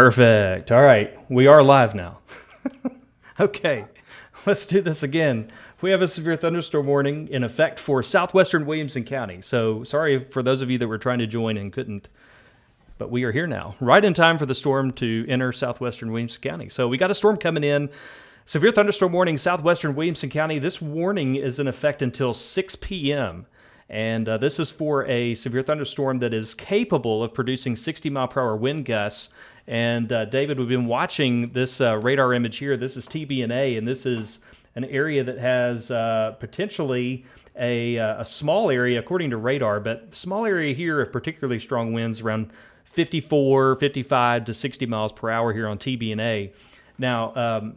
Perfect. All right. We are live now. Okay. Let's do this again. We have a severe thunderstorm warning in effect for southwestern Williamson County. So sorry for those of you that were trying to join and couldn't, but we are here now, right in time for the storm to enter southwestern Williamson County. So we got a storm coming in. Severe thunderstorm warning, southwestern Williamson County. This warning is in effect until 6 p.m. And this is for a severe thunderstorm that is capable of producing 60-mile-per-hour wind gusts. And David, we've been watching this radar image here. This is TBNA, and this is an area that has potentially a small area, according to radar, but small area here of particularly strong winds around 54, 55 to 60 miles per hour here on TBNA. Now,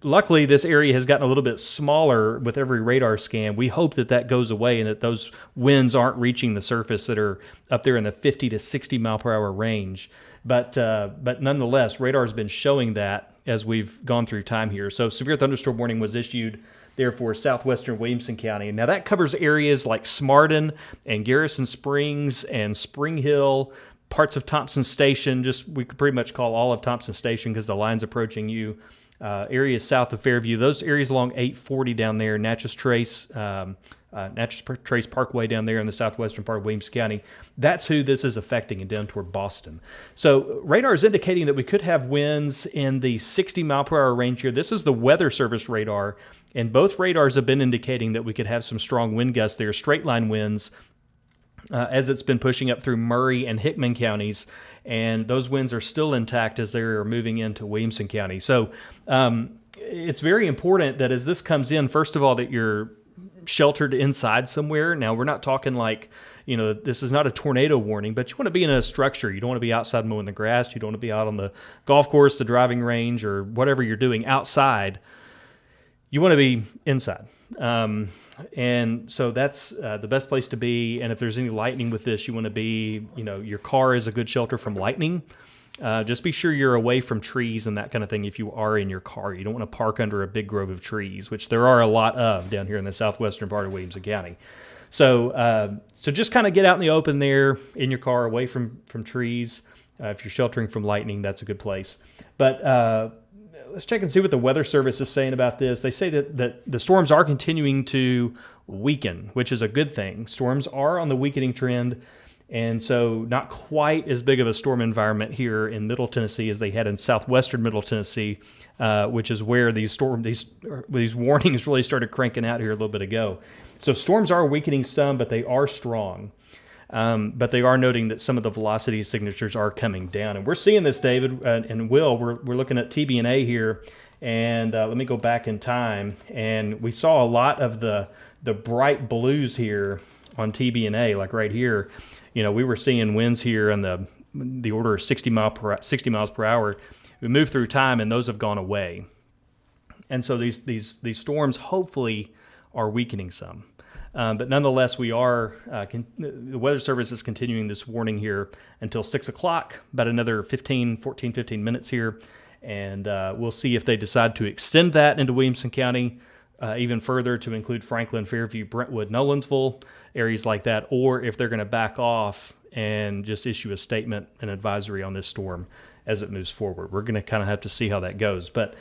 luckily, this area has gotten a little bit smaller with every radar scan. We hope that that goes away and that those winds aren't reaching the surface that are up there in the 50 to 60 mile per hour range. But nonetheless, radar has been showing that as we've gone through time here. So severe thunderstorm warning was issued there for southwestern Williamson County. Now that covers areas like Smarden and Garrison Springs and Spring Hill, parts of Thompson Station. We could pretty much call all of Thompson Station because the line's approaching you. Areas south of Fairview, those areas along 840 down there, Natchez Trace Parkway down there in the southwestern part of Williamson County. That's who this is affecting and down toward Boston. So radar is indicating that we could have winds in the 60 mile per hour range here. This is the Weather Service radar, and both radars have been indicating that we could have some strong wind gusts there, straight line winds, as it's been pushing up through Murray and Hickman counties. And those winds are still intact as they're moving into Williamson County. So it's very important that as this comes in, first of all, that you're sheltered inside somewhere. Now, we're not talking like, this is not a tornado warning, but you want to be in a structure. You don't want to be outside mowing the grass. You don't want to be out on the golf course, the driving range, or whatever you're doing outside. You want to be inside. And so that's the best place to be. And if there's any lightning with this, you want to be, your car is a good shelter from lightning. Just be sure you're away from trees and that kind of thing if you are in your car. You don't want to park under a big grove of trees, which there are a lot of down here in the southwestern part of Williamson County. So just kind of get out in the open there in your car, away from trees. If you're sheltering from lightning, that's a good place. But let's check and see what the Weather Service is saying about this. They say that the storms are continuing to weaken, which is a good thing. Storms are on the weakening trend, and so not quite as big of a storm environment here in Middle Tennessee as they had in southwestern Middle Tennessee, which is where these warnings really started cranking out here a little bit ago. So storms are weakening some, but they are strong. But they are noting that some of the velocity signatures are coming down. And we're seeing this, David and Will. We're looking at TBNA here. And let me go back in time. And we saw a lot of the bright blues here on TBNA, like right here. We were seeing winds here in the order of 60 miles per hour. We moved through time, and those have gone away. And so these storms hopefully are weakening some. But nonetheless, we are, the Weather Service is continuing this warning here until 6 o'clock, about another 15 minutes here. And we'll see if they decide to extend that into Williamson County even further to include Franklin, Fairview, Brentwood, Nolensville, areas like that, or if they're going to back off and just issue a statement, an advisory on this storm as it moves forward. We're going to kind of have to see how that goes. But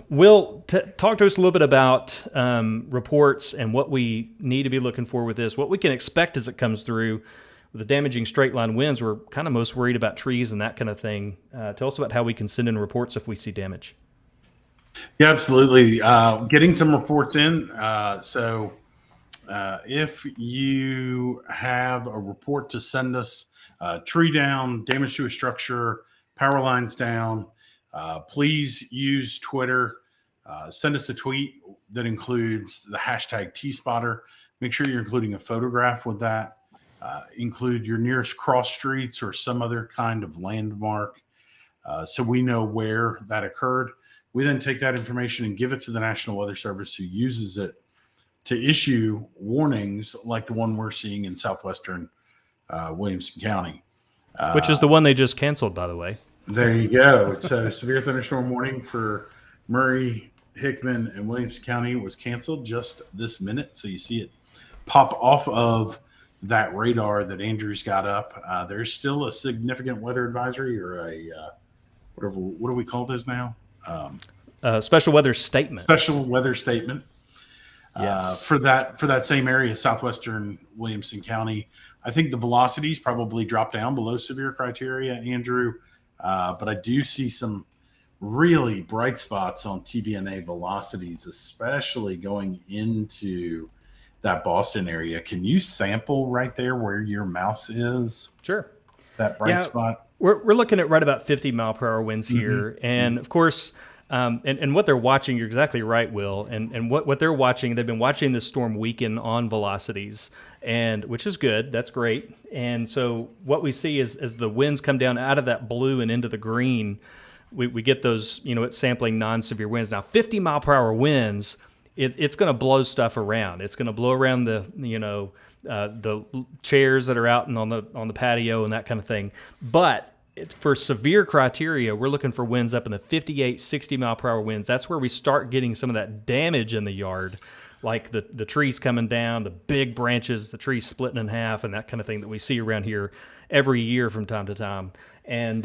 Will, talk to us a little bit about reports and what we need to be looking for with this, what we can expect as it comes through. With the damaging straight line winds, we're kind of most worried about trees and that kind of thing. Tell us about how we can send in reports if we see damage. Yeah, absolutely. Getting some reports in. So if you have a report to send us, tree down, damage to a structure, power lines down, please use Twitter. Send us a tweet that includes the hashtag T-Spotter. Make sure you're including a photograph with that. Include your nearest cross streets or some other kind of landmark so we know where that occurred. We then take that information and give it to the National Weather Service, who uses it to issue warnings like the one we're seeing in southwestern Williamson County. Which is the one they just canceled, by the way. There you go. It's a severe thunderstorm warning for Murray, Hickman, and Williamson County was canceled just this minute. So you see it pop off of that radar that Andrew's got up. There's still a significant weather advisory or a whatever, what do we call those now? Special weather statement. Special weather statement. Yes. For that same area, southwestern Williamson County. I think the velocities probably drop down below severe criteria, Andrew. But I do see some really bright spots on TBNA velocities, especially going into that Boston area. Can you sample right there where your mouse is? Sure. That bright spot? We're looking at right about 50 mile per hour winds here. And of course, and what they're watching, you're exactly right, Will. And what they're watching, they've been watching this storm weaken on velocities, and which is good. That's great. And so what we see is as the winds come down out of that blue and into the green, we get those, it's sampling non-severe winds. Now, 50 mile per hour winds, it's going to blow stuff around. It's going to blow around the chairs that are out and on the patio and that kind of thing. But for severe criteria, we're looking for winds up in the 58, 60 mile per hour winds. That's where we start getting some of that damage in the yard, like the trees coming down, the big branches, the trees splitting in half, and that kind of thing that we see around here every year from time to time. And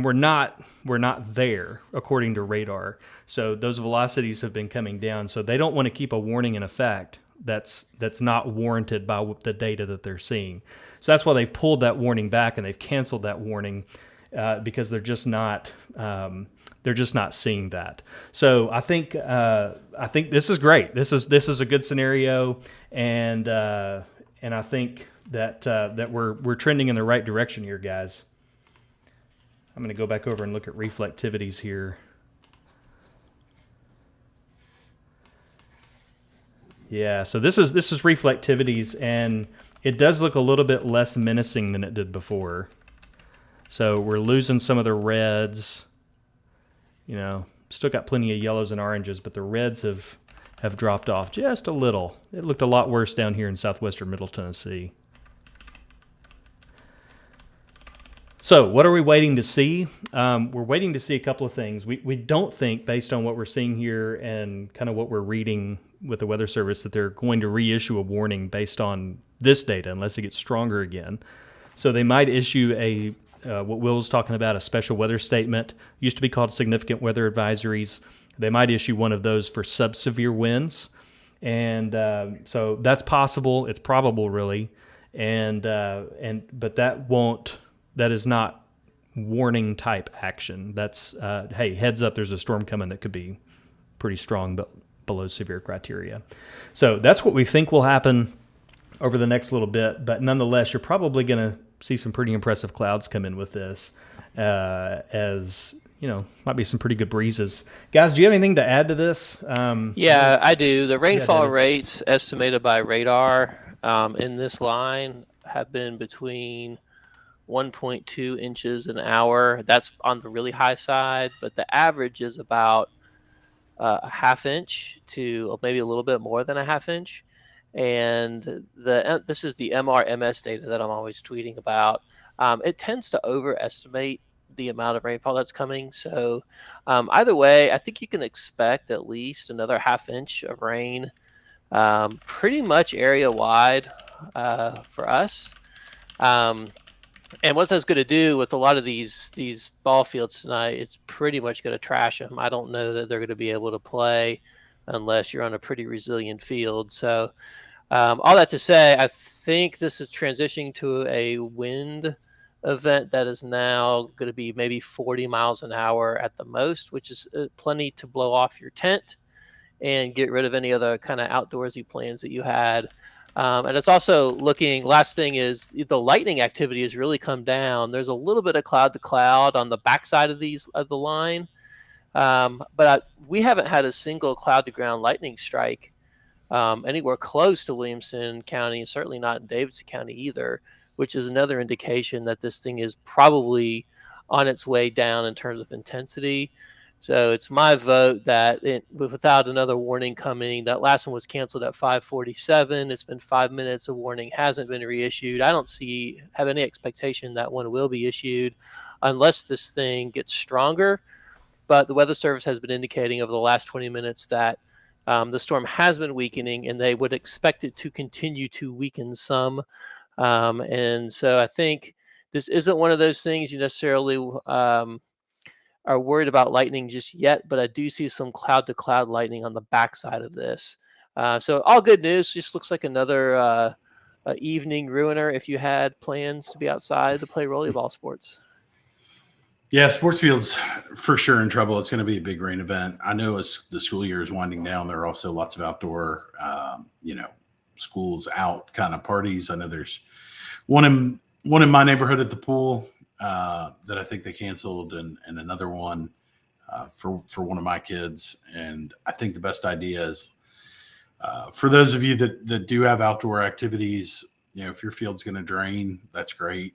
we're not there according to radar. So those velocities have been coming down. So they don't want to keep a warning in effect that's not warranted by the data that they're seeing. So that's why they've pulled that warning back and they've canceled that warning because they're just not seeing that. So I think this is great. This is a good scenario, and I think that we're trending in the right direction here, guys. I'm going to go back over and look at reflectivities here. Yeah, so this is reflectivities, and it does look a little bit less menacing than it did before. So we're losing some of the reds. Still got plenty of yellows and oranges, but the reds have dropped off just a little. It looked a lot worse down here in southwestern Middle Tennessee. So what are we waiting to see? We're waiting to see a couple of things. We don't think, based on what we're seeing here and kind of what we're reading with the Weather Service, that they're going to reissue a warning based on this data unless it gets stronger again. So they might issue what Will was talking about, a special weather statement. Used to be called significant weather advisories. They might issue one of those for sub-severe winds. And so that's possible. It's probable, really. But that is not warning type action. That's, hey, heads up, there's a storm coming that could be pretty strong, but below severe criteria. So that's what we think will happen over the next little bit. But nonetheless, you're probably going to see some pretty impressive clouds come in with this, as might be some pretty good breezes. Guys, do you have anything to add to this? Yeah, I do. The rainfall rates estimated by radar in this line have been between 1.2 inches an hour. That's on the really high side, but the average is about a half inch to maybe a little bit more than a half inch. And this is the MRMS data that I'm always tweeting about. It tends to overestimate the amount of rainfall that's coming. So either way, I think you can expect at least another half inch of rain, pretty much area wide for us. And what that's going to do with a lot of these ball fields tonight, it's pretty much going to trash them. I don't know that they're going to be able to play unless you're on a pretty resilient field. So all that to say, I think this is transitioning to a wind event that is now going to be maybe 40 miles an hour at the most, which is plenty to blow off your tent and get rid of any other kind of outdoorsy plans that you had. And it's also looking, last thing is the lightning activity has really come down. There's a little bit of cloud to cloud on the backside of the line. But we haven't had a single cloud to ground lightning strike anywhere close to Williamson County, and certainly not in Davidson County either, which is another indication that this thing is probably on its way down in terms of intensity. So it's my vote that without another warning coming, that last one was canceled at 5:47. It's been 5 minutes. A warning hasn't been reissued. I don't have any expectation that one will be issued unless this thing gets stronger. But the Weather Service has been indicating over the last 20 minutes that the storm has been weakening, and they would expect it to continue to weaken some. And so I think this isn't one of those things you necessarily are worried about lightning just yet, but I do see some cloud to cloud lightning on the backside of this. So all good news. Just looks like another evening ruiner if you had plans to be outside to play rollerball sports. Yeah, sports fields for sure in trouble. It's going to be a big rain event. I know as the school year is winding down, there are also lots of outdoor, schools out kind of parties. I know there's one in my neighborhood at the pool that I think they canceled, and another one for one of my kids. And I think the best idea is for those of you that do have outdoor activities, if your field's going to drain, that's great.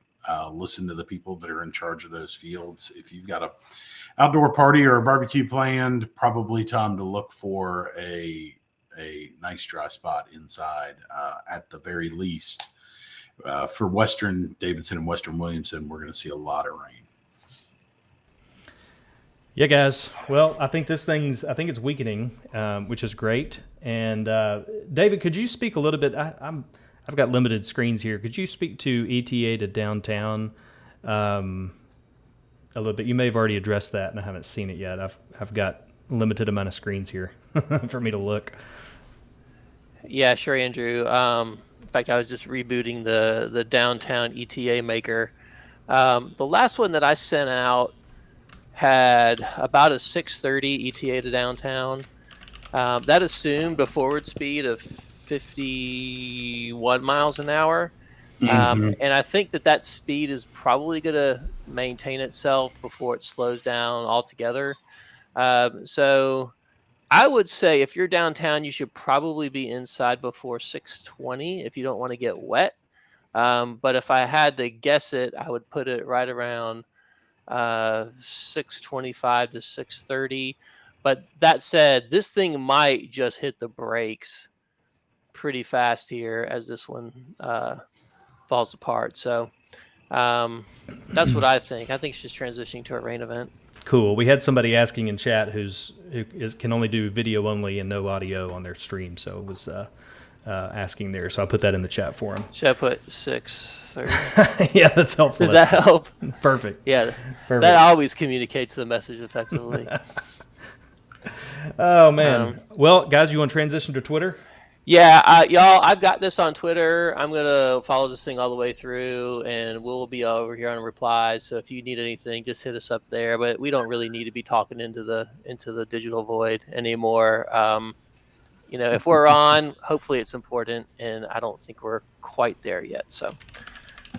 Listen to the people that are in charge of those fields. If you've got a outdoor party or a barbecue planned, probably time to look for a nice dry spot inside at the very least. For Western Davidson and Western Williamson, we're going to see a lot of rain. Yeah, guys. Well, I think it's weakening, which is great. And David, could you speak a little bit? I've got limited screens here. Could you speak to ETA to downtown a little bit? You may have already addressed that, and I haven't seen it yet. I've got a limited amount of screens here for me to look. Yeah, sure, Andrew. In fact, I was just rebooting the downtown ETA maker. The last one that I sent out had about a 6:30 ETA to downtown. That assumed a forward speed of 51 miles an hour. And I think that speed is probably going to maintain itself before it slows down altogether. So I would say if you're downtown, you should probably be inside before 6:20 if you don't want to get wet. But if I had to guess it, I would put it right around 6:25 to 6:30. But that said, this thing might just hit the brakes pretty fast here as this one falls apart. So that's what I think. I think it's just transitioning to a rain event. Cool. We had somebody asking in chat who can only do video only and no audio on their stream, so it was asking there. So I put that in the chat for him. Should I put 6:30? Yeah, that's helpful. Does that help? Perfect. Yeah, Perfect. that always communicates the message effectively. Oh man. Well, guys, you want to transition to Twitter? Yeah, y'all, I've got this on Twitter. I'm going to follow this thing all the way through, and we'll be over here on replies. So if you need anything, just hit us up there. But we don't really need to be talking into the digital void anymore. If we're on, hopefully it's important, and I don't think we're quite there yet. So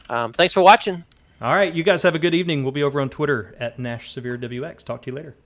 thanks for watching. All right, you guys have a good evening. We'll be over on Twitter at NashSevereWX. Talk to you later.